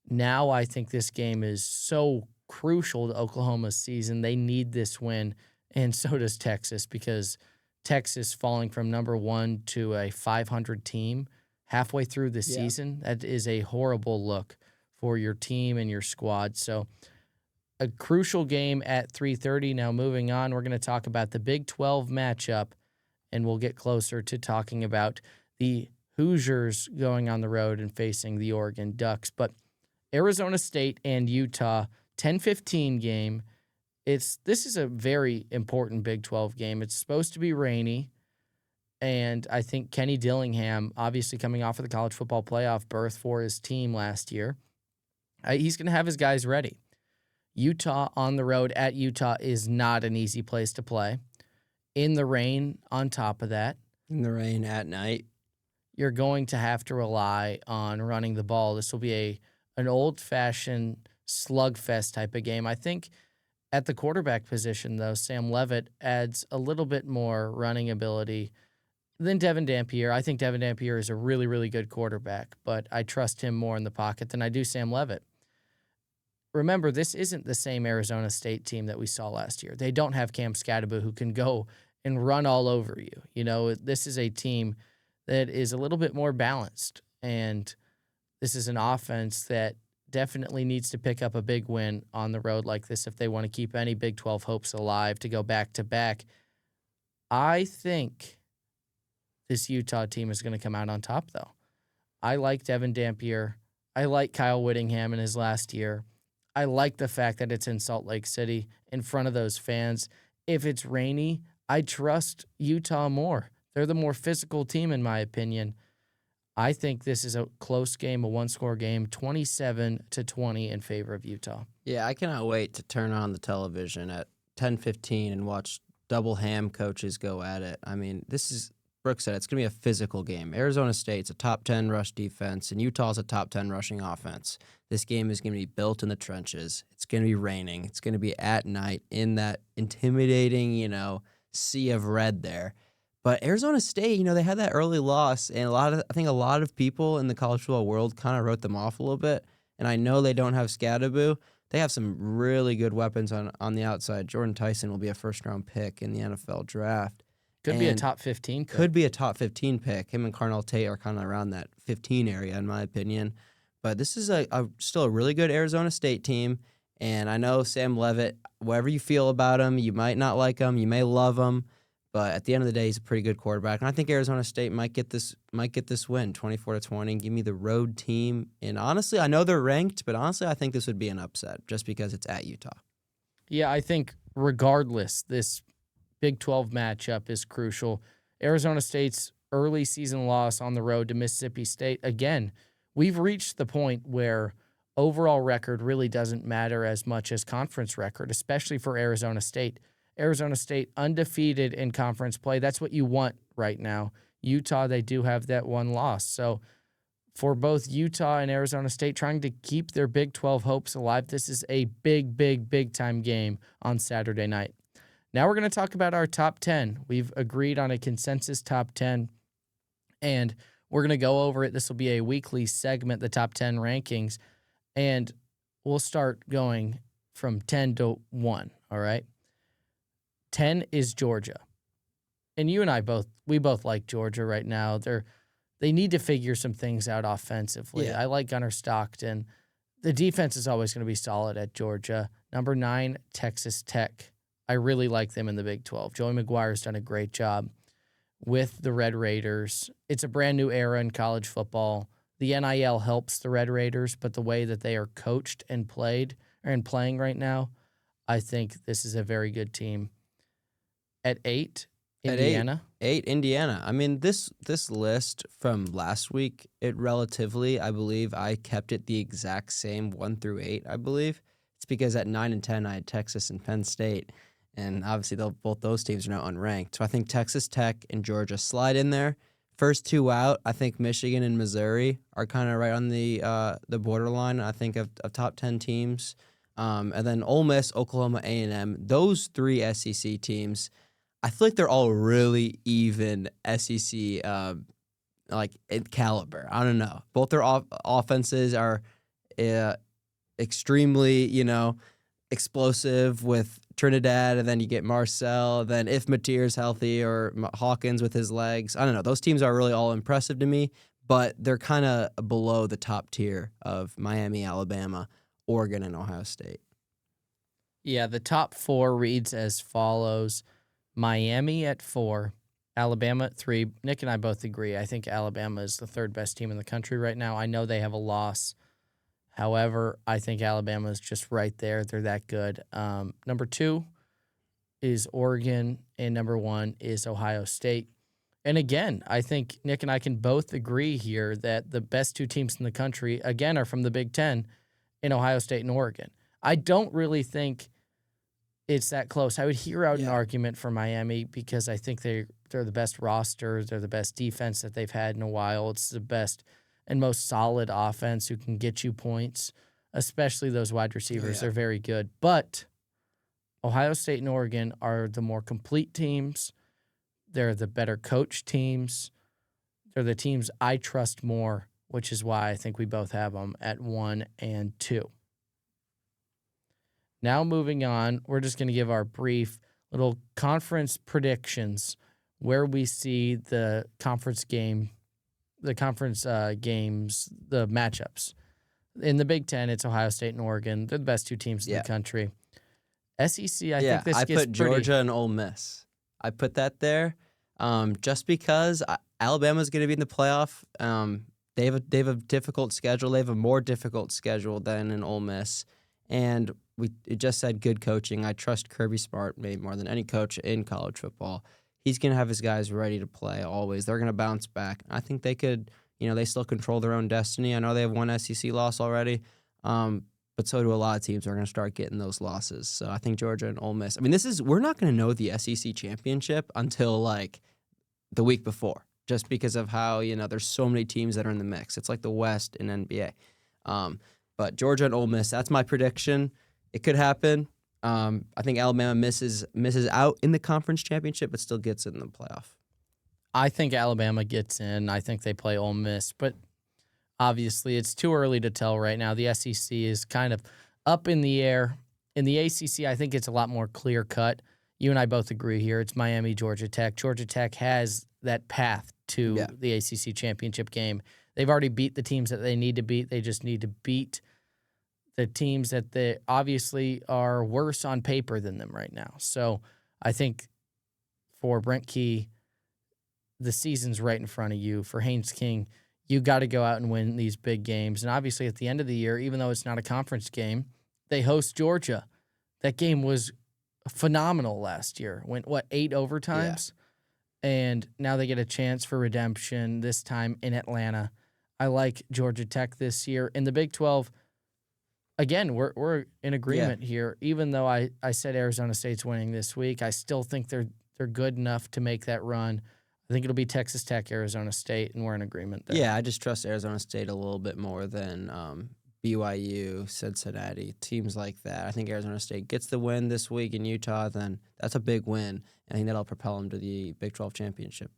Now I think this game is so crucial to Oklahoma's season. They need this win, and so does Texas, because Texas falling from number 1 to a 500 team halfway through the season, that is a horrible look for your team and your squad. So a crucial game at 3:30. Now moving on, we're going to talk about the Big 12 matchup, and we'll get closer to talking about the Hoosiers going on the road and facing the Oregon Ducks. But Arizona State and Utah, 10-15 game. This is a very important Big 12 game. It's supposed to be rainy, and I think Kenny Dillingham, obviously coming off of the college football playoff berth for his team last year, he's going to have his guys ready. Utah on the road at Utah is not an easy place to play. In the rain, on top of that. In the rain at night. You're going to have to rely on running the ball. This will be an old-fashioned slugfest type of game. I think at the quarterback position, though, Sam Leavitt adds a little bit more running ability than Devin Dampier. I think Devin Dampier is a really, really good quarterback, but I trust him more in the pocket than I do Sam Leavitt. Remember, this isn't the same Arizona State team that we saw last year. They don't have Cam Scatterbu who can go and run all over you. This is a team that is a little bit more balanced, and this is an offense that definitely needs to pick up a big win on the road like this if they want to keep any Big 12 hopes alive to go back-to-back. I think this Utah team is going to come out on top, though. I like Devin Dampier. I like Kyle Whittingham in his last year. I like the fact that it's in Salt Lake City in front of those fans. If it's rainy, I trust Utah more. They're the more physical team, in my opinion. I think this is a close game, a one-score game, 27-20 in favor of Utah. Yeah, I cannot wait to turn on the television at 10:15 and watch double ham coaches go at it. I mean, Brooks said, it's going to be a physical game. Arizona State's a top 10 rush defense, and Utah's a top 10 rushing offense. This game is going to be built in the trenches. It's going to be raining. It's going to be at night in that intimidating, sea of red there. But Arizona State, they had that early loss, and I think a lot of people in the college football world kind of wrote them off a little bit. And I know they don't have Scatterbu. They have some really good weapons on the outside. Jordan Tyson will be a first-round pick in the NFL draft. Could be a top 15 pick. Could be a top 15 pick. Him and Carnell Tate are kind of around that 15 area, in my opinion. But this is still a really good Arizona State team. And I know Sam Leavitt, whatever you feel about him, you might not like him, you may love him. But at the end of the day, he's a pretty good quarterback. And I think Arizona State might get this win, 24-20, and give me the road team. And honestly, I know they're ranked, but honestly, I think this would be an upset just because it's at Utah. Yeah, I think regardless, this Big 12 matchup is crucial. Arizona State's early season loss on the road to Mississippi State. Again, we've reached the point where overall record really doesn't matter as much as conference record, especially for Arizona State. Arizona State undefeated in conference play. That's what you want right now. Utah, they do have that one loss. So for both Utah and Arizona State trying to keep their Big 12 hopes alive, this is a big time game on Saturday night. Now we're going to talk about our top 10. We've agreed on a consensus top 10, and we're going to go over it. This will be a weekly segment, the top 10 rankings, and we'll start going from 10 to 1, all right? 10 is Georgia. And you and I both like Georgia right now. They need to figure some things out offensively. Yeah. I like Gunnar Stockton. The defense is always going to be solid at Georgia. Number 9, Texas Tech. I really like them in the Big 12. Joey McGuire's done a great job with the Red Raiders. It's a brand new era in college football. The NIL helps the Red Raiders, but the way that they are coached and playing right now, I think this is a very good team. At 8, At Indiana. 8, Indiana. I mean, this list from last week, it relatively, I believe, I kept it the exact same 1 through 8, I believe. It's because at 9 and 10, I had Texas and Penn State, and obviously both those teams are now unranked. So I think Texas Tech and Georgia slide in there. First two out, I think Michigan and Missouri are kind of right on the borderline, I think, of top 10 teams. And then Ole Miss, Oklahoma, A&M, those three SEC teams, I feel like they're all really even SEC in caliber. I don't know. Both their offenses are extremely, explosive with Trinidad, and then you get Marcel. Then if Mateer's healthy or Hawkins with his legs, I don't know. Those teams are really all impressive to me, but they're kind of below the top tier of Miami, Alabama, Oregon, and Ohio State. Yeah, the top 4 reads as follows. Miami at 4, Alabama at 3. Nick and I both agree. I think Alabama is the 3rd best team in the country right now. I know they have a loss. However, I think Alabama is just right there. They're that good. Number 2 is Oregon, and number 1 is Ohio State. And again, I think Nick and I can both agree here that the best 2 teams in the country, again, are from the Big Ten in Ohio State and Oregon. I don't really think it's that close. I would hear out an argument for Miami because I think they're the best roster. They're the best defense that they've had in a while. It's the best and most solid offense who can get you points, especially those wide receivers. They're very good. But Ohio State and Oregon are the more complete teams. They're the better coach teams. They're the teams I trust more, which is why I think we both have them at 1 and 2. Now moving on, we're just going to give our brief little conference predictions where we see the conference games, the matchups. In the Big Ten, it's Ohio State and Oregon. They're the best 2 teams in the country. SEC, I think this I gets put Georgia and Ole Miss. I put that there just because Alabama's going to be in the playoff. They have a difficult schedule. They have a more difficult schedule than in Ole Miss. And it just said good coaching. I trust Kirby Smart maybe more than any coach in college football. He's going to have his guys ready to play always. They're going to bounce back. I think they could, they still control their own destiny. I know they have one SEC loss already, but so do a lot of teams are going to start getting those losses. So I think Georgia and Ole Miss. I mean, we're not going to know the SEC championship until the week before, just because of how, there's so many teams that are in the mix. It's like the West in NBA. But Georgia and Ole Miss, that's my prediction. It could happen. I think Alabama misses out in the conference championship, but still gets in the playoff. I think Alabama gets in. I think they play Ole Miss, but obviously it's too early to tell right now. The SEC is kind of up in the air. In the ACC, I think it's a lot more clear cut. You and I both agree here. It's Miami, Georgia Tech. Georgia Tech has that path to the ACC championship game. They've already beat the teams that they need to beat. They just need to beat the teams that they obviously are worse on paper than them right now. So I think for Brent Key, the season's right in front of you. For Haynes King, you got to go out and win these big games. And obviously at the end of the year, even though it's not a conference game, they host Georgia. That game was phenomenal last year. Went, 8 overtimes? Yeah. And now they get a chance for redemption, this time in Atlanta. I like Georgia Tech this year. In the Big 12, again, we're in agreement here. Even though I said Arizona State's winning this week, I still think they're good enough to make that run. I think it'll be Texas Tech, Arizona State, and we're in agreement there. Yeah, I just trust Arizona State a little bit more than BYU, Cincinnati, teams like that. I think Arizona State gets the win this week in Utah, then that's a big win. I think that'll propel them to the Big 12 championship.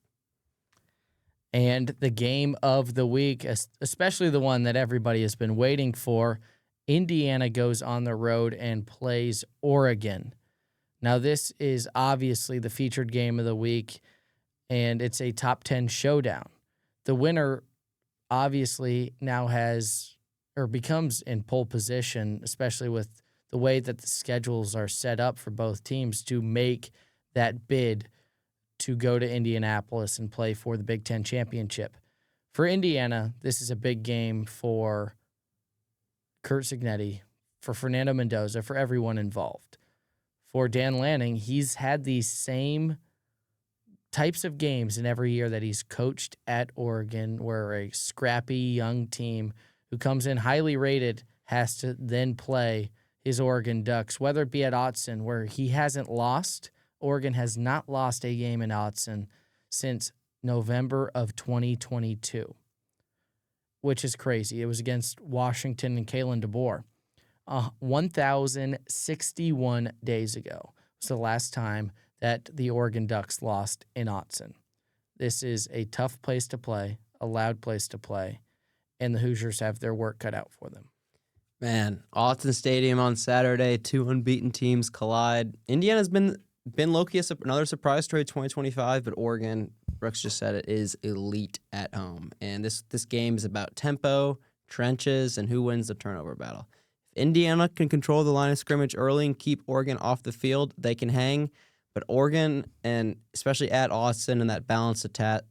And the game of the week, especially the one that everybody has been waiting for, Indiana goes on the road and plays Oregon. Now, this is obviously the featured game of the week, and it's a top 10 showdown. The winner obviously now becomes in pole position, especially with the way that the schedules are set up for both teams to make that bid to go to Indianapolis and play for the Big Ten championship. For Indiana, this is a big game for Curt Cignetti, for Fernando Mendoza, for everyone involved. for Dan Lanning, he's had these same types of games in every year that he's coached at Oregon, where a scrappy young team who comes in highly rated has to then play his Oregon Ducks, whether it be at Autzen, where he hasn't lost. Oregon has not lost a game in Autzen since November of 2022, which is crazy. It was against Washington and Kalen DeBoer. 1,061 days ago was the last time that the Oregon Ducks lost in Autzen. This is a tough place to play, a loud place to play, and the Hoosiers have their work cut out for them. Man, Autzen Stadium on Saturday, two unbeaten teams collide. Indiana's been low-key another surprise story 2025, but Oregon, Brooks just said it, is elite at home. And this game is about tempo, trenches, and who wins the turnover battle. If Indiana can control the line of scrimmage early and keep Oregon off the field, they can hang. But Oregon, and especially at Autzen, and that balanced attack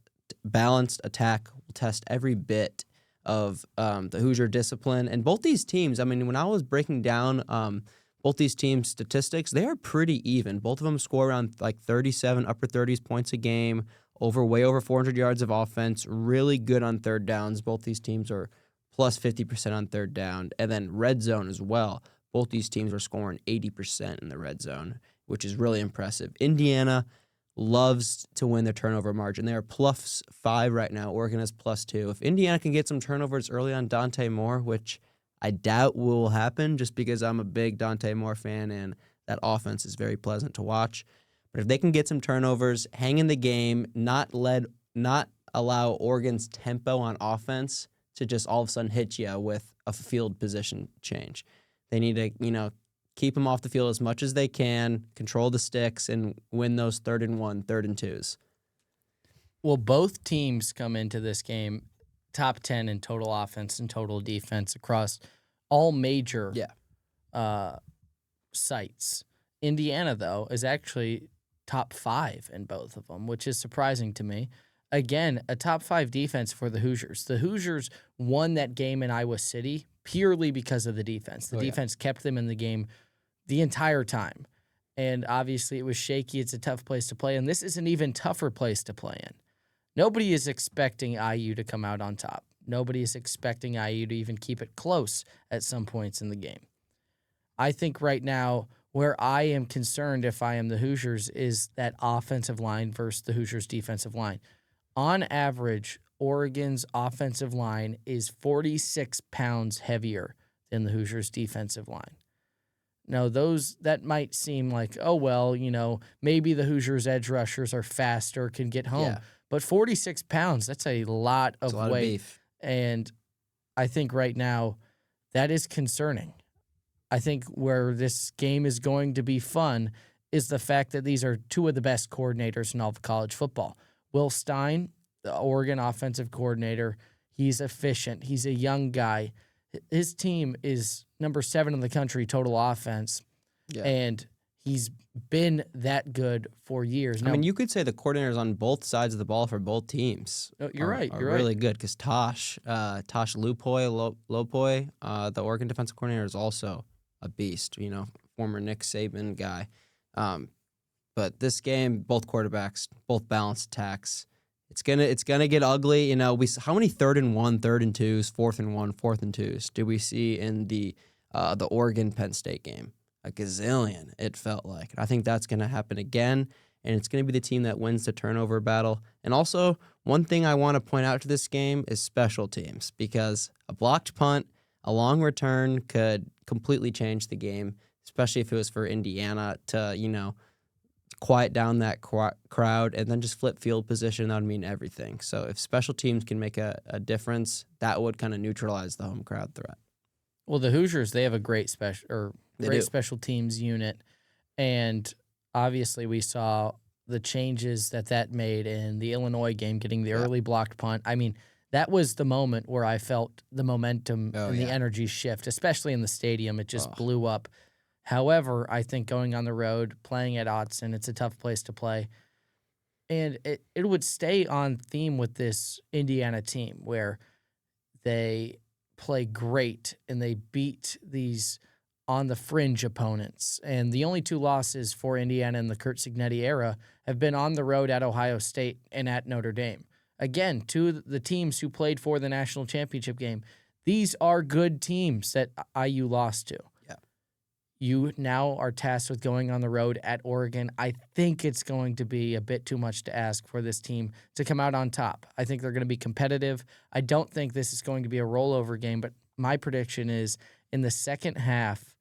will test every bit of the Hoosier discipline. And both these teams, I mean, when I was breaking down both these teams' statistics, they are pretty even. Both of them score around like 37, upper 30s points a game, way over 400 yards of offense, really good on third downs. Both these teams are plus 50% on third down. And then red zone as well. Both these teams are scoring 80% in the red zone, which is really impressive. Indiana loves to win their turnover margin. They are +5 right now. Oregon is +2. If Indiana can get some turnovers early on Dante Moore, which I doubt will happen just because I'm a big Dante Moore fan and that offense is very pleasant to watch. But if they can get some turnovers, hang in the game, not allow Oregon's tempo on offense to just all of a sudden hit you with a field position change. They need to, keep them off the field as much as they can, control the sticks, and win those 3rd and 1, 3rd and 2s. Well, both teams come into this game top 10 in total offense and total defense across all major sites. Indiana, though, is actually top 5 in both of them, which is surprising to me. Again, a top 5 defense for the Hoosiers. The Hoosiers won that game in Iowa City purely because of the defense. The defense kept them in the game the entire time. And obviously it was shaky. It's a tough place to play. And this is an even tougher place to play in. Nobody is expecting IU to come out on top. Nobody is expecting IU to even keep it close at some points in the game. I think right now where I am concerned if I am the Hoosiers is that offensive line versus the Hoosiers' defensive line. On average, Oregon's offensive line is 46 pounds heavier than the Hoosiers' defensive line. Now, that might seem like, maybe the Hoosiers' edge rushers are faster, can get home. Yeah. But 46 pounds, that's a lot of weight. Of beef. And I think right now that is concerning. I think where this game is going to be fun is the fact that these are two of the best coordinators in all of college football. Will Stein, the Oregon offensive coordinator, he's efficient. He's a young guy. His team is number 7 in the country total offense, and he's been that good for years. Now, I mean, you could say the coordinators on both sides of the ball for both teams You're right. really good because Tosh Lupoi, the Oregon defensive coordinator, is also a beast, former Nick Saban guy. But this game, both quarterbacks, both balanced attacks. It's gonna get ugly. How many 3rd and 1, 3rd and 2s, 4th and 1, 4th and 2s did we see in the Oregon Penn State game? A gazillion, it felt like. I think that's gonna happen again, and it's gonna be the team that wins the turnover battle. And also, one thing I want to point out to this game is special teams, because a blocked punt, a long return could completely change the game, especially if it was for Indiana to quiet down that crowd and then just flip field position. That would mean everything. So if special teams can make a difference, that would kind of neutralize the home crowd threat. Well, the Hoosiers, they have a great special teams unit, and obviously we saw the changes that made in the Illinois game, getting the early blocked punt. I mean, that was the moment where I felt the momentum and the energy shift, especially in the stadium. It just blew up. However, I think going on the road, playing at Autzen, it's a tough place to play. And it would stay on theme with this Indiana team where they play great and they beat these on the fringe opponents. And the only 2 losses for Indiana in the Curt Cignetti era have been on the road at Ohio State and at Notre Dame. Again, 2 of the teams who played for the national championship game. These are good teams that IU lost to. Yeah. You now are tasked with going on the road at Oregon. I think it's going to be a bit too much to ask for this team to come out on top. I think they're going to be competitive. I don't think this is going to be a rollover game, but my prediction is in the second half,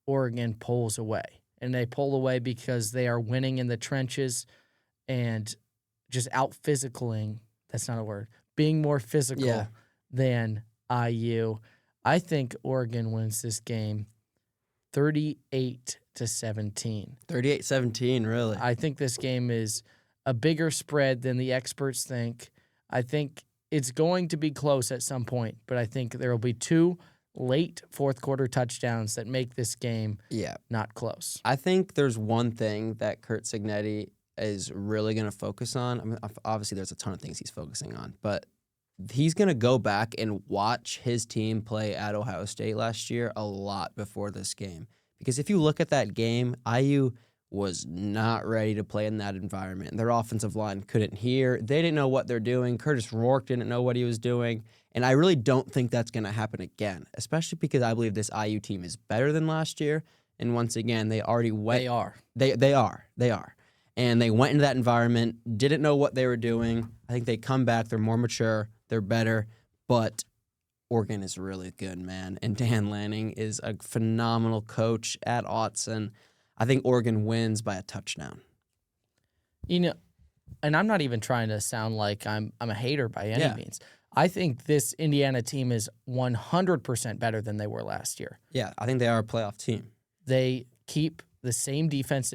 Oregon pulls away. And they pull away because they are winning in the trenches and just out-physicaling. That's not a word. Being more physical than IU. I think Oregon wins this game 38-17. 38-17, really. I think this game is a bigger spread than the experts think. I think it's going to be close at some point, but I think there will be 2 late fourth-quarter touchdowns that make this game not close. I think there's one thing that Curt Cignetti is really going to focus on. I mean, obviously, there's a ton of things he's focusing on, but he's going to go back and watch his team play at Ohio State last year a lot before this game. Because if you look at that game, IU was not ready to play in that environment. Their offensive line couldn't hear. They didn't know what they're doing. Curtis Rourke didn't know what he was doing. And I really don't think that's going to happen again, especially because I believe this IU team is better than last year. And once again, they already went. They are. They are. And they went into that environment, didn't know what they were doing. I think they come back. They're more mature. They're better. But Oregon is really good, man. And Dan Lanning is a phenomenal coach at Autzen. I think Oregon wins by a touchdown. You know, and I'm not even trying to sound like I'm a hater by any means. I think this Indiana team is 100% better than they were last year. Yeah, I think they are a playoff team. They keep the same defense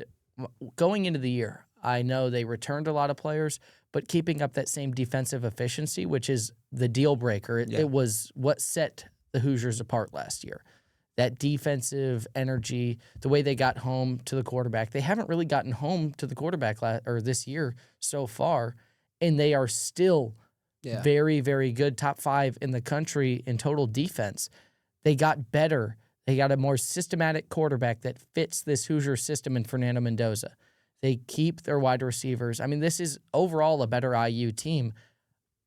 going into the year. I know they returned a lot of players, but keeping up that same defensive efficiency, which is the deal breaker, it was what set the Hoosiers apart last year. That defensive energy, the way they got home to the quarterback. They haven't really gotten home to the quarterback this year so far, and they are still very, very good, top 5 in the country in total defense. They got better. They got a more systematic quarterback that fits this Hoosier system in Fernando Mendoza. They keep their wide receivers. I mean, this is overall a better IU team.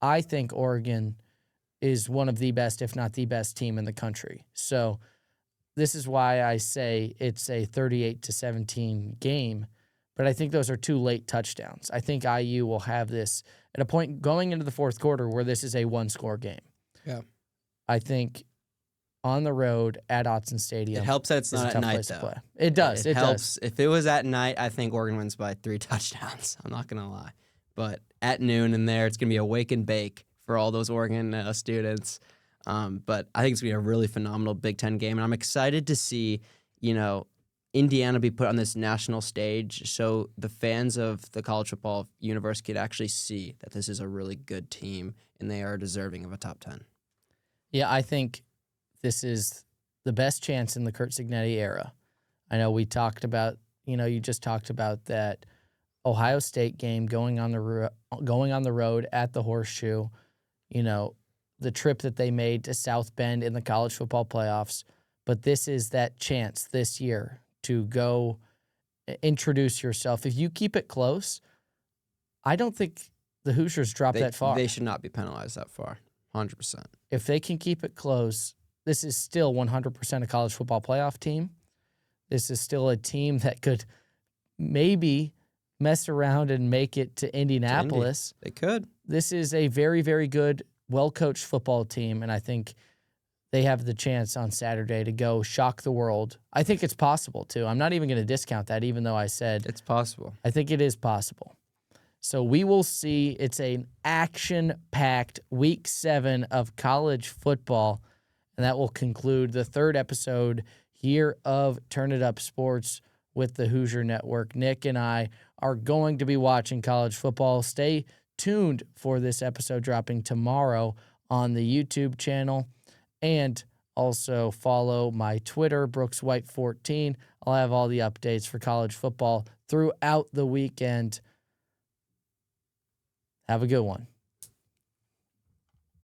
I think Oregon is one of the best, if not the best team in the country. So this is why I say it's a 38-17 game, but I think those are 2 late touchdowns. I think IU will have this at a point going into the fourth quarter where this is a 1-score game. Yeah. I think on the road at Autzen Stadium. It helps that it's not at night, though. It does. It helps. If it was at night, I think Oregon wins by 3 touchdowns. I'm not going to lie. But at noon in there, it's going to be a wake and bake for all those Oregon students. But I think it's going to be a really phenomenal Big Ten game. And I'm excited to see, Indiana be put on this national stage so the fans of the college football universe could actually see that this is a really good team and they are deserving of a top 10. Yeah, I think this is the best chance in the Curt Cignetti era. I know we talked about, you just talked about that Ohio State game going on the road at the Horseshoe, the trip that they made to South Bend in the college football playoffs. But this is that chance this year to go introduce yourself. If you keep it close, I don't think the Hoosiers drop that far. They should not be penalized that far, 100%. If they can keep it close, this is still 100% a college football playoff team. This is still a team that could maybe mess around and make it to Indianapolis. They could. This is a very, very good, well-coached football team, and I think they have the chance on Saturday to go shock the world. I think it's possible, too. I'm not even going to discount that, even though I said it's possible. I think it is possible. So we will see. It's an action-packed Week 7 of college football, and that will conclude the 3rd episode here of Turn It Up Sports with the Hoosier Network. Nick and I are going to be watching college football. Stay tuned for this episode dropping tomorrow on the YouTube channel. And also follow my Twitter, BrooksWhite14. I'll have all the updates for college football throughout the weekend. Have a good one.